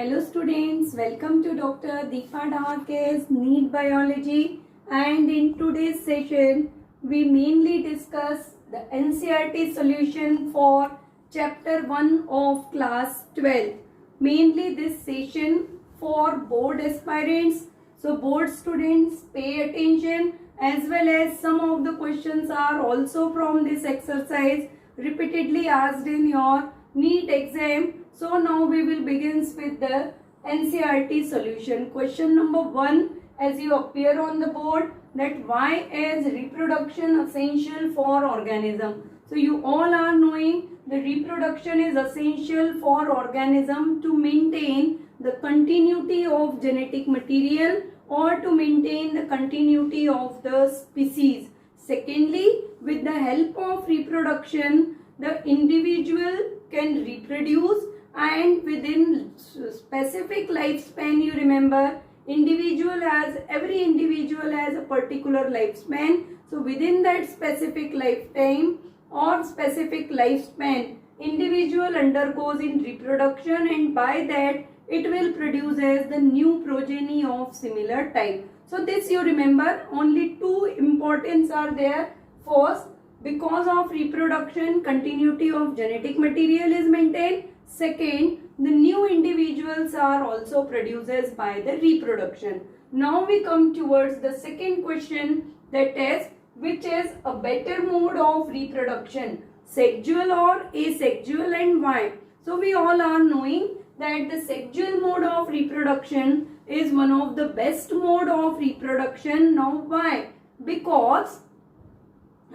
Hello students, welcome to Dr. Deepa Dhake's NEET Biology, and in today's session we mainly discuss the NCERT solution for chapter 1 of class 12. Mainly this session for board aspirants, so board students pay attention, as well as some of the questions are also from this exercise repeatedly asked in your NEET exam. So now we will begin with the NCERT solution. Question number 1, as you appear on the board, that why is reproduction essential for organism? So you all are knowing the reproduction is essential for organism to maintain the continuity of genetic material or to maintain the continuity of the species. Secondly, with the help of reproduction, the individual can reproduce, and within specific lifespan, you remember, every individual has a particular lifespan. So within that specific lifetime or specific lifespan, individual undergoes in reproduction, and by that it will produce as the new progeny of similar type. So this you remember, only two importance are there. First, because of reproduction, continuity of genetic material is maintained. Second, the new individuals are also produced by the reproduction. Now we come towards the second question, that is, which is a better mode of reproduction, sexual or asexual, and why? So we all are knowing that the sexual mode of reproduction is one of the best mode of reproduction. Now why? Because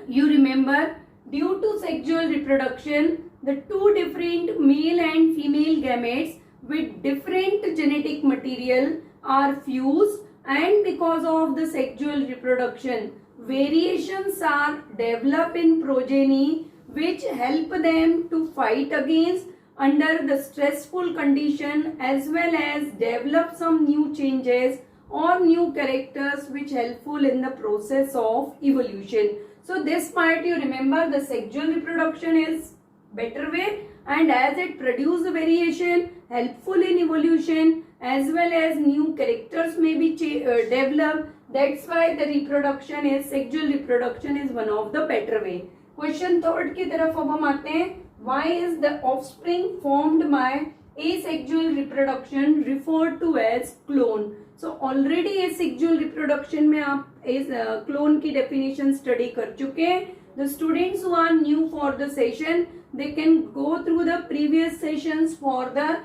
you remember, due to sexual reproduction, the two different male and female gametes with different genetic material are fused, and because of the sexual reproduction, variations are developed in progeny which help them to fight against under the stressful condition, as well as develop some new changes or new characters which helpful in the process of evolution. So this part you remember, the sexual reproduction is better way, and as it produce variation helpful in evolution, as well as new characters may be developed. That's why the sexual reproduction is one of the better way. Question third की तरफ अब हम आते हैं. Why is the offspring formed by asexual reproduction referred to as clone? So already asexual reproduction में आप clone की definition study कर चुके हैं. The students who are new for the session, they can go through the previous sessions for the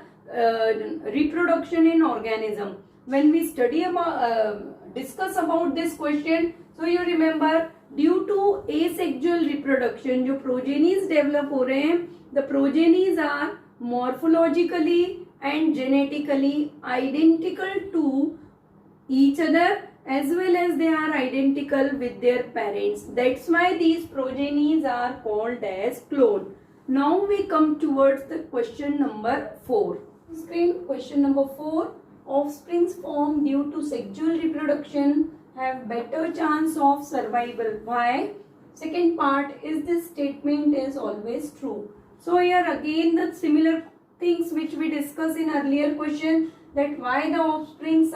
reproduction in organism. When we discuss about this question, so you remember, due to asexual reproduction, जो progenies develop हो रहे हैं, the progenies are morphologically and genetically identical to each other, as well as they are identical with their parents. That's why these progenies are called as clone. Now we come towards the question number 4. Question number 4. Offsprings formed due to sexual reproduction have better chance of survival. Why? Second part, is this statement is always true? So here again the similar things which we discussed in earlier question, that why the offsprings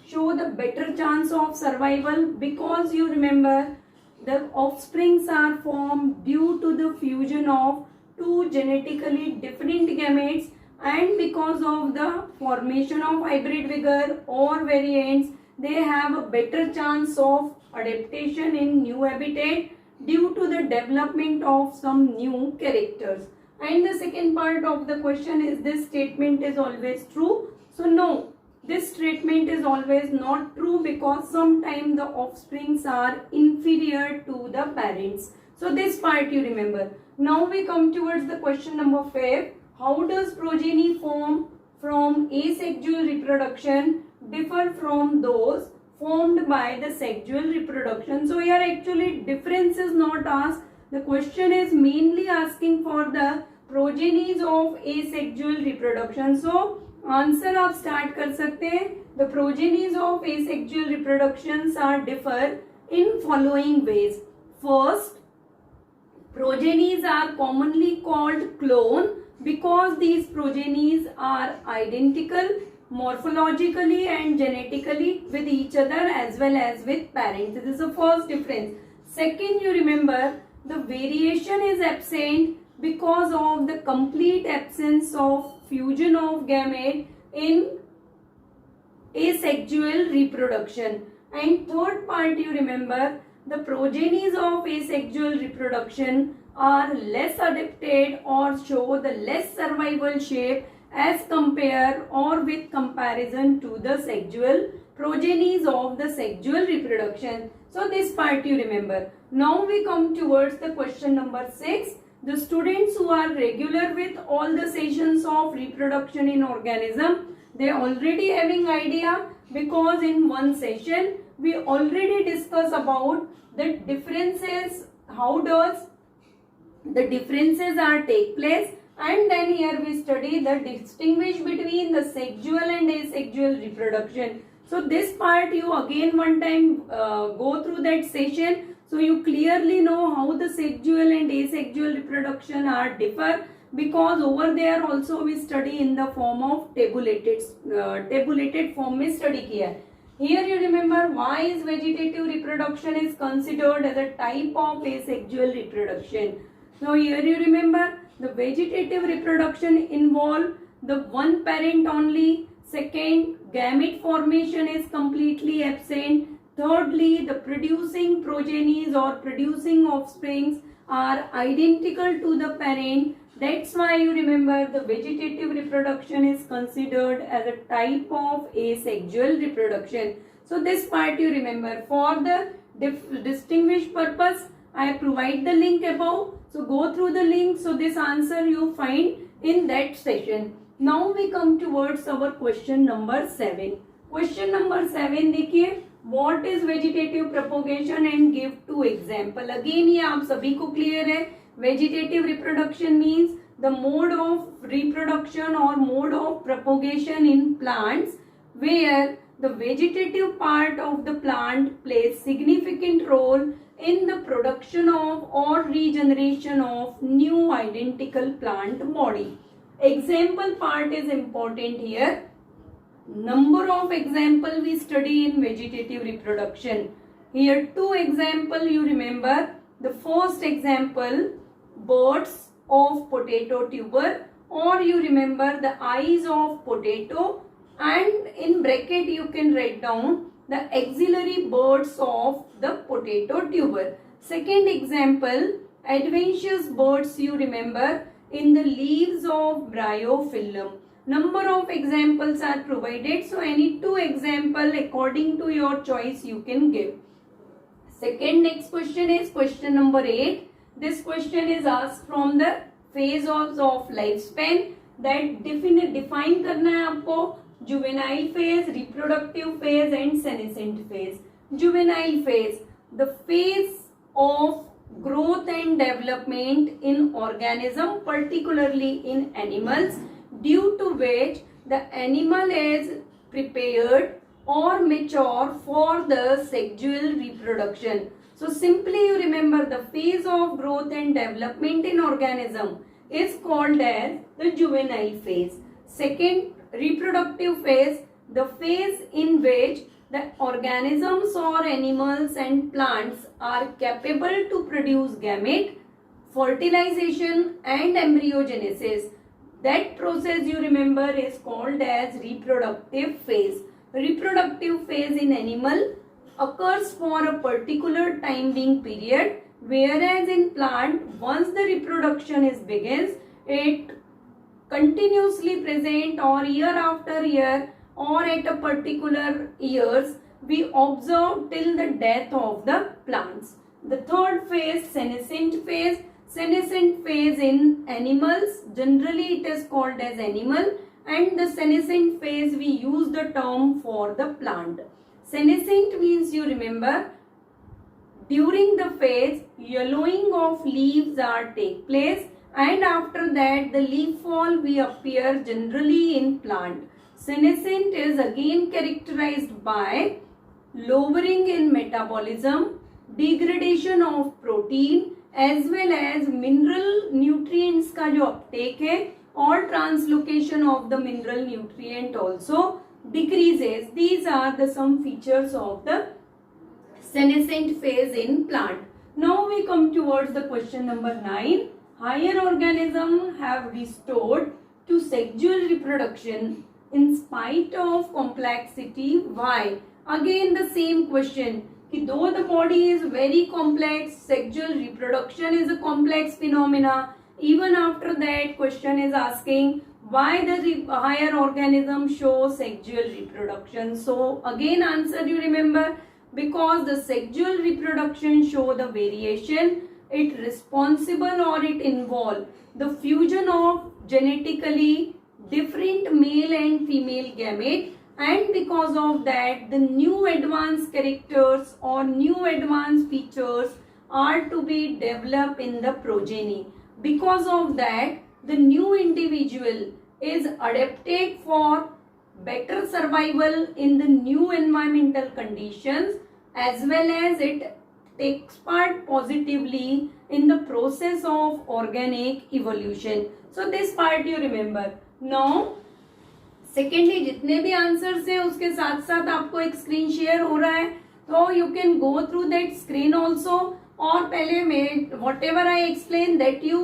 show the better chance of survival, because you remember the offsprings are formed due to the fusion of two genetically different gametes, and because of the formation of hybrid vigor or variants, they have a better chance of adaptation in new habitat due to the development of some new characters. And the second part of the question is, this statement is always true? So no, this statement is always not true, because sometimes the offsprings are inferior to the parents. So this part you remember. Now we come towards the question number 5. How does progeny form from asexual reproduction differ from those formed by the sexual reproduction? So here actually difference is not asked. The question is mainly asking for the progenies of asexual reproduction. So answer आप start कर सकते हैं. The progenies of asexual reproductions are differ in following ways. First, progenies are commonly called clone. because these progenies are identical morphologically and genetically with each other as well as with parents. This is the first difference. Second, you remember the variation is absent because of the complete absence of fusion of gamete in asexual reproduction. And third part, you remember the progenies of asexual reproduction are less adapted or show the less survival shape as compare or with comparison to the sexual progenies of the sexual reproduction. So this part you remember. Now we come towards the question number 6. The students who are regular with all the sessions of reproduction in organism, they already having idea, because in one session we already discuss about the differences, how does the differences are take place, and then here we study the distinguish between the sexual and asexual reproduction. So this part you again one time go through that session, so you clearly know how the sexual and asexual reproduction are differ, because over there also we study in the form of tabulated form में study किया. Here you remember why is vegetative reproduction is considered as a type of asexual reproduction. Now here you remember the vegetative reproduction involve the one parent only. Second, gamete formation is completely absent. Thirdly, the producing progenies or producing offsprings are identical to the parent. That's why you remember the vegetative reproduction is considered as a type of asexual reproduction. So this part you remember. For the distinguished purpose, I provide the link above. So go through the link. So this answer you find in that session. Now we come towards our question number 7. Question number 7 देखिए, what is vegetative propagation and give 2 example. Again ये आप सभी को clear है. Vegetative reproduction means the mode of reproduction or mode of propagation in plants where the vegetative part of the plant plays significant role in the production of or regeneration of new identical plant body. Example part is important here. Number of example we study in vegetative reproduction. Here 2 example you remember. The first example, buds of potato tuber, or you remember the eyes of potato, and in bracket you can write down the axillary buds of the potato tuber. Second example, adventitious buds you remember in the leaves of bryophyllum. Number of examples are provided, so any 2 example according to your choice you can give. Second next question is question number 8. This question is asked from the phases of lifespan. That define करना है आपको. Juvenile phase, reproductive phase and senescent phase. Juvenile phase, the phase of growth and development in organism, particularly in animals, due to which the animal is prepared or mature for the sexual reproduction. So simply you remember the phase of growth and development in organism is called as the juvenile phase. Second, reproductive phase, the phase in which the organisms or animals and plants are capable to produce gamete, fertilization and embryogenesis. That process you remember is called as reproductive phase. Reproductive phase in animal occurs for a particular time being period, whereas in plant once the reproduction is begins, it continuously present or year after year or at a particular years we observe till the death of the plants. The third phase, senescent phase. Senescent phase in animals, generally it is called as animal, and the senescent phase we use the term for the plant. Senescent means you remember during the phase yellowing of leaves are take place, and after that the leaf fall we appear generally in plant. Senescent is again characterized by lowering in metabolism, degradation of protein as well as mineral nutrients का जो uptake है or translocation of the mineral nutrient also decreases. These are the some features of the senescent phase in plant. Now we come towards the question number 9. Higher organisms have restored to sexual reproduction in spite of complexity. Why? Again the same question. Though the body is very complex, sexual reproduction is a complex phenomena. Even after that, question is asking why the higher organisms show sexual reproduction. So again answer you remember, because the sexual reproduction show the variation, it responsible or it involve the fusion of genetically different male and female gamete, and because of that the new advanced characters or new advanced features are to be developed in the progeny. Because of that the new individual is adapted for better survival in the new environmental conditions, as well as it takes part positively in the process of organic evolution. So this part you remember. Now secondly जितने भी answers हैं उसके साथ साथ आपको एक screen share हो रहा है, तो you can go through that screen also, और पहले मैं what ever I explain that you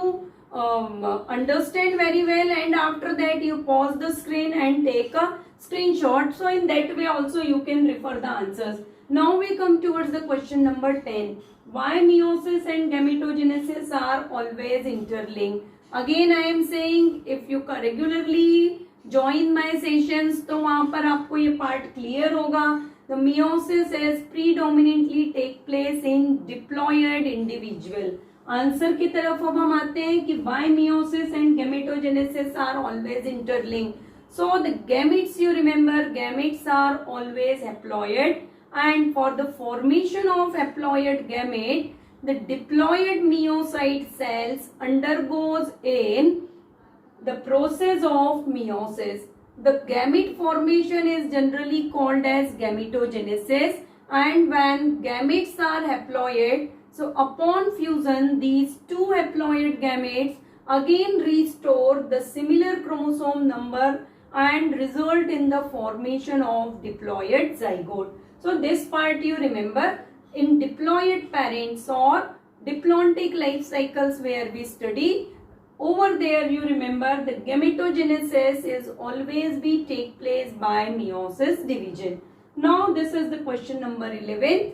understand very well, and after that you pause the screen and take a screenshot, so in that way also you can refer the answers. Now we come towards the question number 10. Why meiosis and gametogenesis are always interlinked? Again I am saying, if you regularly join my sessions तो वहां पर आपको ये part clear होगा. The meiosis is predominantly take place in diploid individual. Answer की तरफ अब हम आते हैं कि why meiosis and gametogenesis are always interlinked. So the gametes, you remember, gametes are always haploid, and for the formation of haploid gamete, the diploid meiocyte cells undergoes in the process of meiosis. The gamete formation is generally called as gametogenesis, and when gametes are haploid, so upon fusion these two haploid gametes again restore the similar chromosome number and result in the formation of diploid zygote. So this part you remember, in diploid parents or diplontic life cycles where we study, over there you remember the gametogenesis is always be take place by meiosis division. Now this is the question number 11,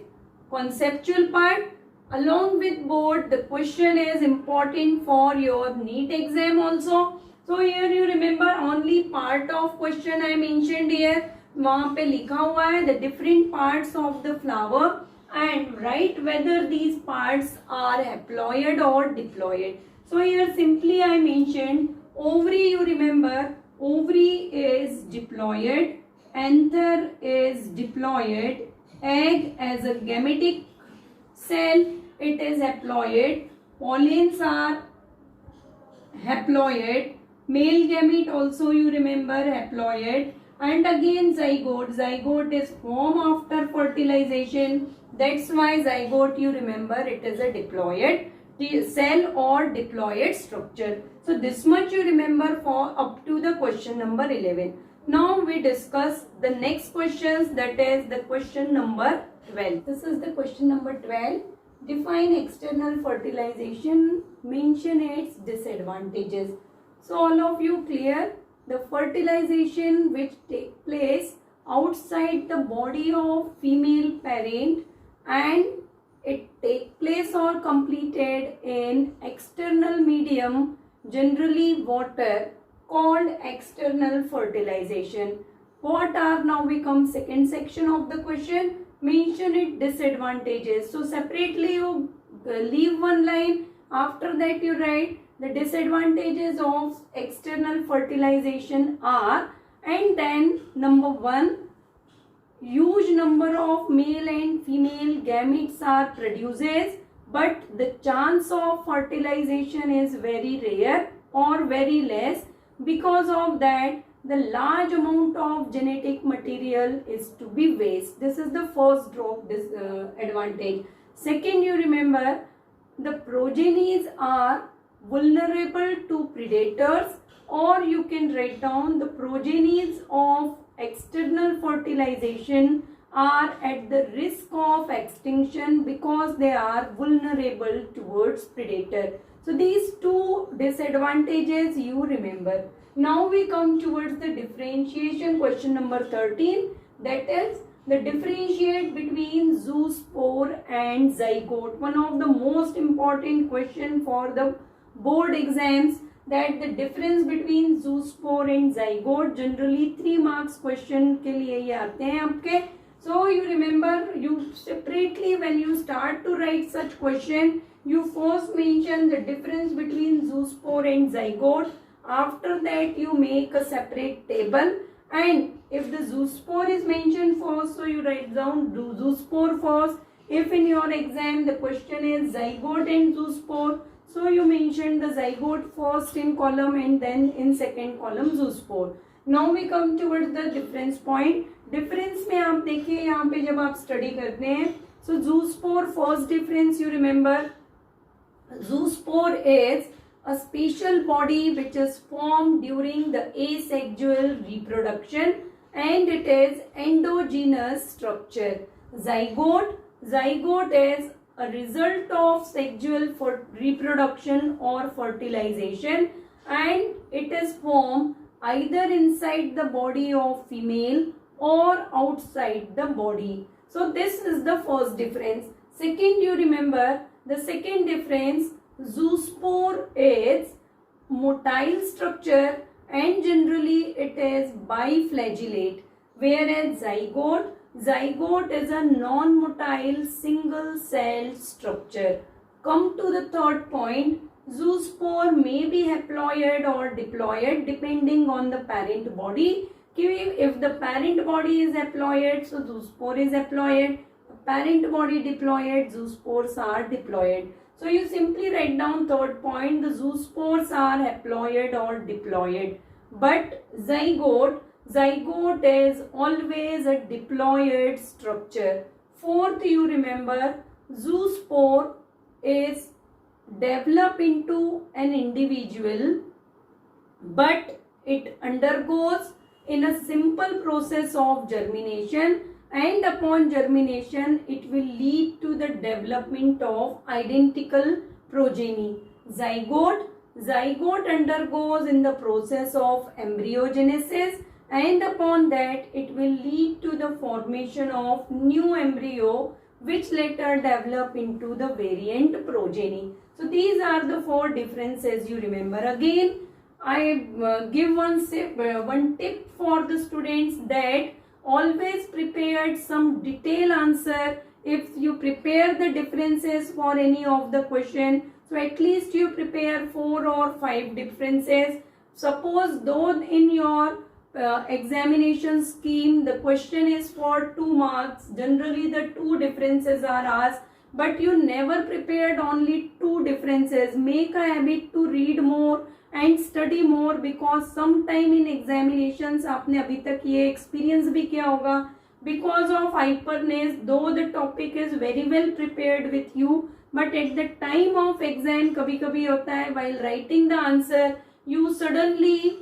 conceptual part. Along with board, the question is important for your NEET exam also. So here you remember only part of question I mentioned here. वहाँ पे लिखा हुआ है the different parts of the flower and write whether these parts are haploid or diploid. So here simply I mentioned ovary, you remember ovary is diploid, anther is diploid, egg as a gametic cell it is haploid, pollens are haploid, male gamete also you remember haploid, and again zygote. Zygote is formed after fertilization, that's why zygote you remember it is a diploid cell or diploid structure. So this much you remember for up to the question number 11. Now we discuss the next questions, that is the question number 12. This is the question number 12. Define external fertilization, mention its disadvantages. So all of you clear? The fertilization which take place outside the body of female parent and it take place or completed in external medium, generally water, called external fertilization. What are, now we come second section of the question, mention its disadvantages. So separately you leave one line, after that you write the disadvantages of external fertilization are, and then number 1, huge number of male and female gametes are produces, but the chance of fertilization is very rare or very less. Because of that the large amount of genetic material is to be waste. This is the first advantage. Second, you remember the progenies are vulnerable to predators or you can write down the progenies of external fertilization are at the risk of extinction because they are vulnerable towards predator. So these two disadvantages you remember. Now we come towards the differentiation, question number 13, that is the differentiate between zoospore and zygote. One of the most important question for the board exams, that the difference between zoospore and zygote. Generally 3 marks question के लिए ये आते हैं आपके. So you remember, you separately when you start to write such question, you first mention the difference between zoospore and zygote. After that you make a separate table, and if the zoospore is mentioned first, so you write down zoospore first. If in your exam the question is zygote and zoospore, so you mention the zygote first in column and then in second column zoospore. Now we come towards the difference point. Difference में आप देखिए यहाँ पे जब आप study करते हैं, so zoospore first difference you remember, zoospore is a special body which is formed during the asexual reproduction and it is endogenous structure. Zygote is a result of sexual reproduction or fertilization, and it is formed either inside the body of female or outside the body. So this is the first difference. Second, you remember the second difference, zoospore is motile structure and generally it is biflagellate, whereas zygote is a non-motile single cell structure. Come to the third point, zoospore may be haploid or diploid depending on the parent body. If the parent body is haploid, so zoospore is haploid. Parent body diploid, zoospores are diploid. So you simply write down third point, the zoospores are haploid or diploid. But zygote is always a diploid structure. Fourth, you remember, zoospore is developed into an individual, but it undergoes in a simple process of germination, and upon germination it will lead to the development of identical progeny. Zygote undergoes in the process of embryogenesis, and upon that it will lead to the formation of new embryo which later develop into the variant progeny. So these are the 4 differences you remember. Again, I give one tip for the students, that always prepare some detailed answer. If you prepare the differences for any of the question, so at least you prepare 4 or 5 differences. Suppose though in your examination scheme the question is for 2 marks, generally the 2 differences are asked, but you never prepared only 2 differences. Make a habit to read more and study more, because sometime in examinations आपने अभी तक ये experience भी किया होगा, because of hyperness, though the topic is very well prepared with you, but at the time of exam कभी कभी होता है while writing the answer you suddenly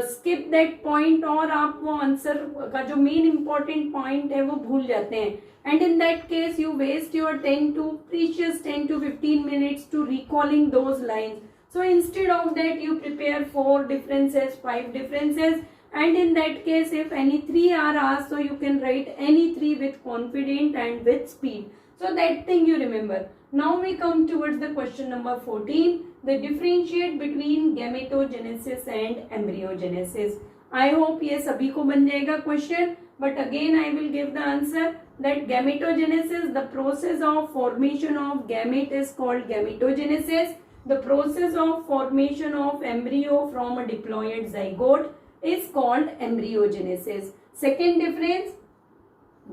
skip that point, और आप वो answer का जो main important point है वो भूल जाते हैं, and in that case you waste your precious 10 to 15 minutes to recalling those lines. So instead of that you prepare 4 differences, 5 differences, and in that case if any 3 are asked, so you can write any 3 with confidence and with speed. So that thing you remember. Now we come towards the question number 14, the differentiate between gametogenesis and embryogenesis. I hope ये सभी को बन जाएगा question, but again I will give the answer that gametogenesis, the process of formation of gamete is called gametogenesis. The process of formation of embryo from a diploid zygote is called embryogenesis. Second difference,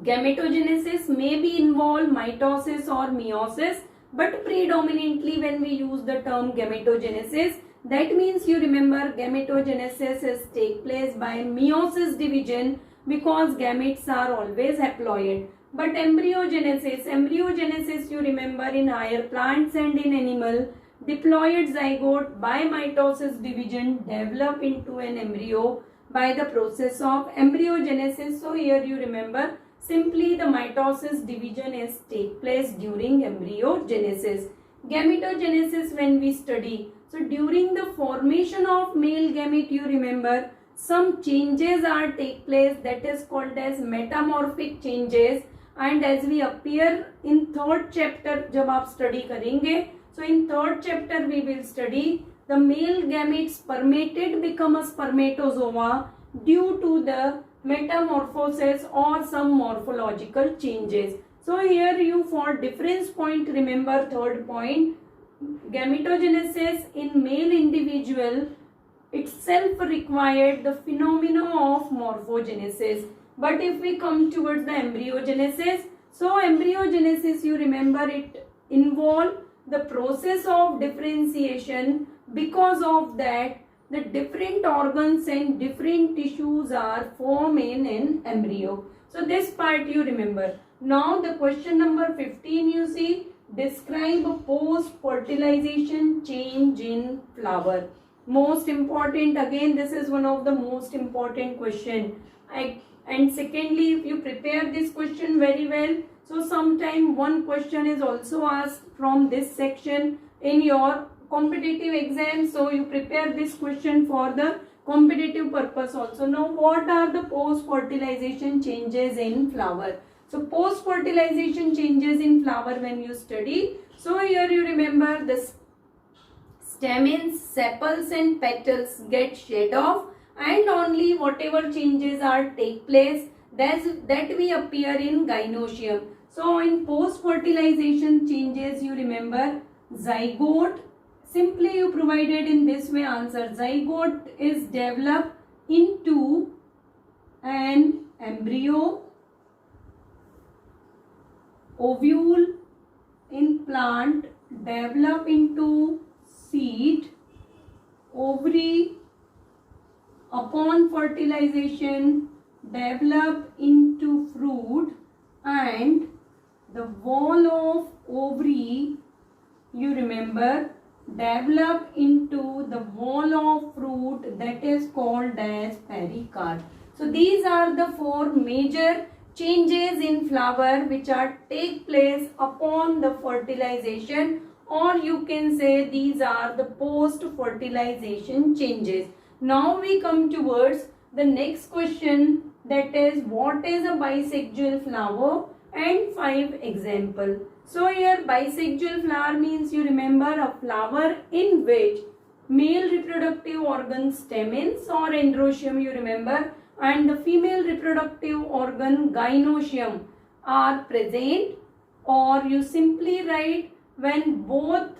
gametogenesis may be involve mitosis or meiosis, but predominantly when we use the term gametogenesis, that means you remember gametogenesis is take place by meiosis division, because gametes are always haploid. But embryogenesis you remember in higher plants and in animal, Diploid zygote by mitosis division develop into an embryo by the process of embryogenesis. So here you remember simply the mitosis division is take place during embryogenesis. Gametogenesis when we study. So during the formation of male gamete you remember some changes are take place, that is called as metamorphic changes, and as we appear in third chapter जब आप study करेंगे, so in third chapter we will study the male gametes spermated become a spermatozoa due to the metamorphosis or some morphological changes. So here you for difference point remember third point, gametogenesis in male individual itself required the phenomena of morphogenesis. But if we come towards the embryogenesis, so embryogenesis you remember it involve the process of differentiation. Because of that the different organs and different tissues are formed in an embryo. So this part you remember. Now the question number 15 you see, describe a post-fertilization change in flower. Most important, again this is one of the most important question. And secondly, if you prepare this question very well, so sometime one question is also asked from this section in your competitive exam. So you prepare this question for the competitive purpose also. Now what are the post-fertilization changes in flower? So post-fertilization changes in flower when you study. So here you remember the stamens, sepals and petals get shed off, and only whatever changes are take place that we appear in gynoecium. So in post-fertilization changes you remember zygote, simply you provided in this way answer, zygote is developed into an embryo, ovule in plant develop into seed, ovary upon fertilization develop into fruit, and the wall of ovary you remember develop into the wall of fruit, that is called as pericarp. So these are the four major changes in flower which are take place upon the fertilization, or you can say these are the post fertilization changes. Now we come towards the next question, that is what is a bisexual flower and 5 example. So here bisexual flower means you remember a flower in which male reproductive organ stamens or androecium you remember and the female reproductive organ gynoecium are present, or you simply write when both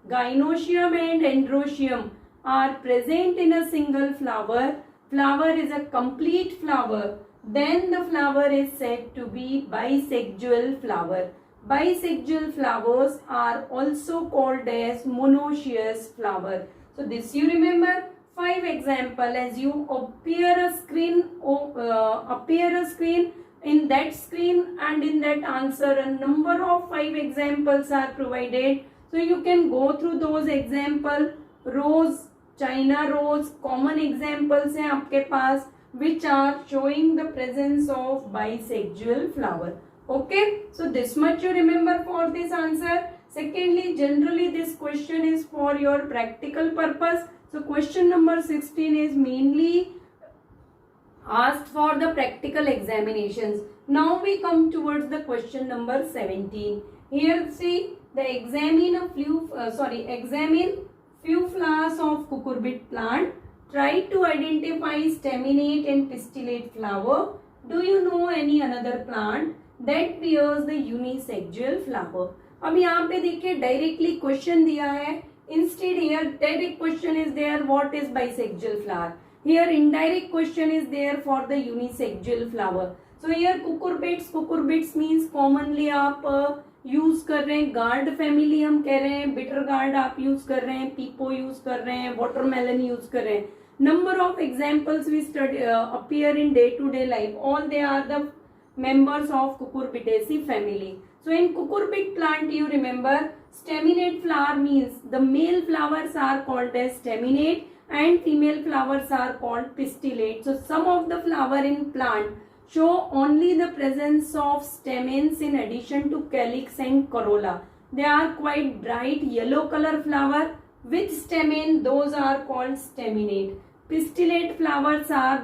gynoecium and androecium are present in a single flower, flower is a complete flower, then the flower is said to be bisexual flower. Bisexual flowers are also called as monoecious flower. So this you remember. 5 example, as you appear a screen, in that screen and in that answer a number of 5 examples are provided. So you can go through those example. Rose, China rose, common examples हैं आपके पास which are showing the presence of bisexual flower. Okay, so this much you remember for this answer. Secondly, generally this question is for your practical purpose. So question number 16 is mainly asked for the practical examinations. Now we come towards the question number 17. Here see the examine few flowers of cucurbit plant. Try to identify staminate and pistillate flower. Do you know any another plant that bears the unisexual flower? अब यहाँ पे देखिए directly question दिया है. Instead here direct question is there, what is bisexual flower? Here indirect question is there for the unisexual flower. So here cucurbits means commonly आप use कर रहे हैं, गार्ड फैमिली हम कह रहे हैं, बिटर गार्ड आप यूज कर रहे हैं, पीपो यूज कर रहे हैं, वाटरमेलन यूज कर रहे हैं. Number of examples we study appear in day-to-day life. All they are the members of Cucurbitaceae family. So in cucurbit plant you remember Staminate flower means the male flowers are called as staminate and female flowers are called pistillate. So some of the flower in plant show only the presence of stamens in addition to calyx and corolla. They are quite bright yellow color flower with stamen, those are called staminate. Pistillate flowers are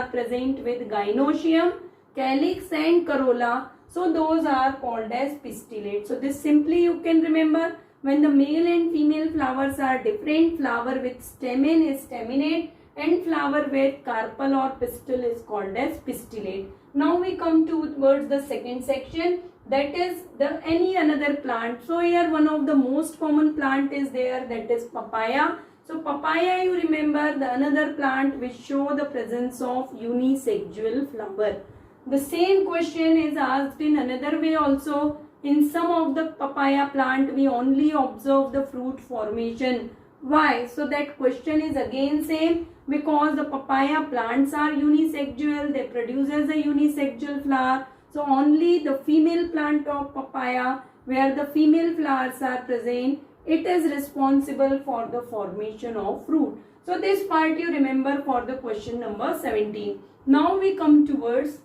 present with gynoecium, calyx and corolla. So those are called as pistillate. So this simply you can remember, when the male and female flowers are different, flower with stamen is staminate and flower with carpel or pistil is called as pistillate. Now we come towards the second section, that is the any another plant. So here one of the most common plant is there, that is papaya. So papaya, you remember, the another plant which show the presence of unisexual flower. The same question is asked in another way also. In some of the papaya plant we only observe the fruit formation. Why? So that question is again same, because the papaya plants are unisexual, they produce as a unisexual flower. So only the female plant of papaya, where the female flowers are present, it is responsible for the formation of fruit. So this part you remember for the question number 17. Now we come towards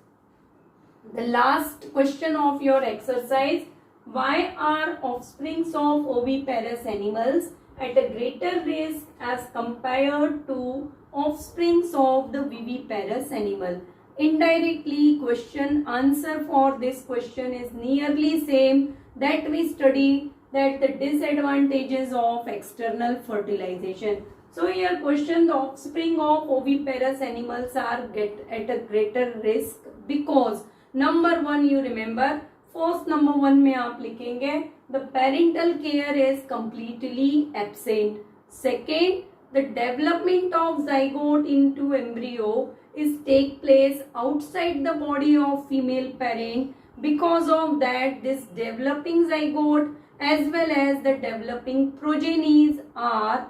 the last question of your exercise. Why are offsprings of oviparous animals at a greater risk as compared to offsprings of the viviparous animal? Indirectly, question answer for this question is nearly same that we study, that the disadvantages of external fertilization. So here question, the offspring of oviparous animals are at a greater risk because number one, you remember, first number one में आप लिखेंगे the parental care is completely absent. Second, the development of zygote into embryo is take place outside the body of female parent. Because of that, this developing zygote as well as the developing progenies are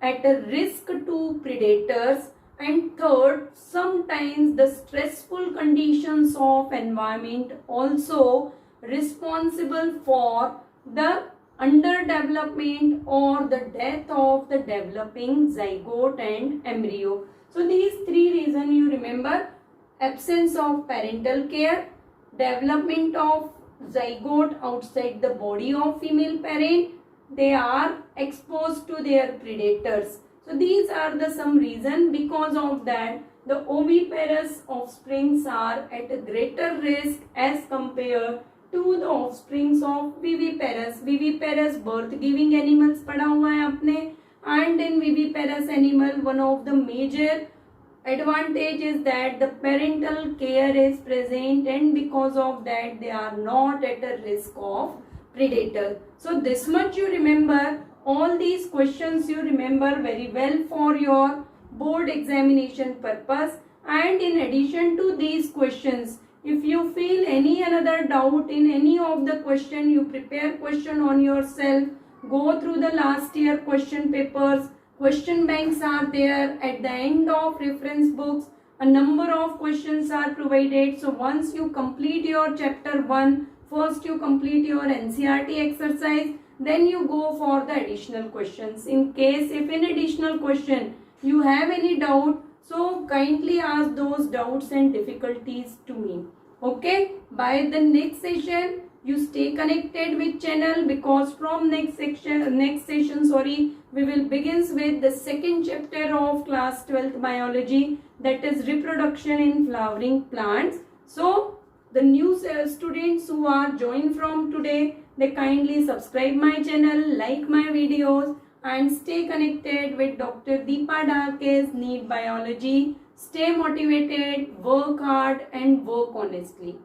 at a risk to predators. And third, sometimes the stressful conditions of environment also responsible for the underdevelopment or the death of the developing zygote and embryo. So these three reasons you remember: absence of parental care, development of zygote outside the body of female parent, they are exposed to their predators. So these are the some reason, because of that the oviparous offsprings are at a greater risk as compared to the offsprings of viviparous. Viviparous birth giving animals पढ़ा हुआ है आपने, and in viviparous animal one of the major advantage is that the parental care is present, and because of that they are not at a risk of predator. So this much you remember. All these questions you remember very well for your board examination purpose. And in addition to these questions, if you feel any another doubt in any of the question, you prepare question on yourself, go through the last year question papers. Question banks are there at the end of reference books. A number of questions are provided. So once you complete your chapter 1, first you complete your NCERT exercise, then you go for the additional questions. In case if in additional question you have any doubt, so kindly ask those doubts and difficulties to me. Okay, by the next session you stay connected with channel, because from next session we will begins with the second chapter of class 12th biology, that is reproduction in flowering plants. So the new students who are joined from today, they kindly subscribe my channel, like my videos, and stay connected with Dr. Deepa Darke's NEET Biology. Stay motivated, work hard and work honestly.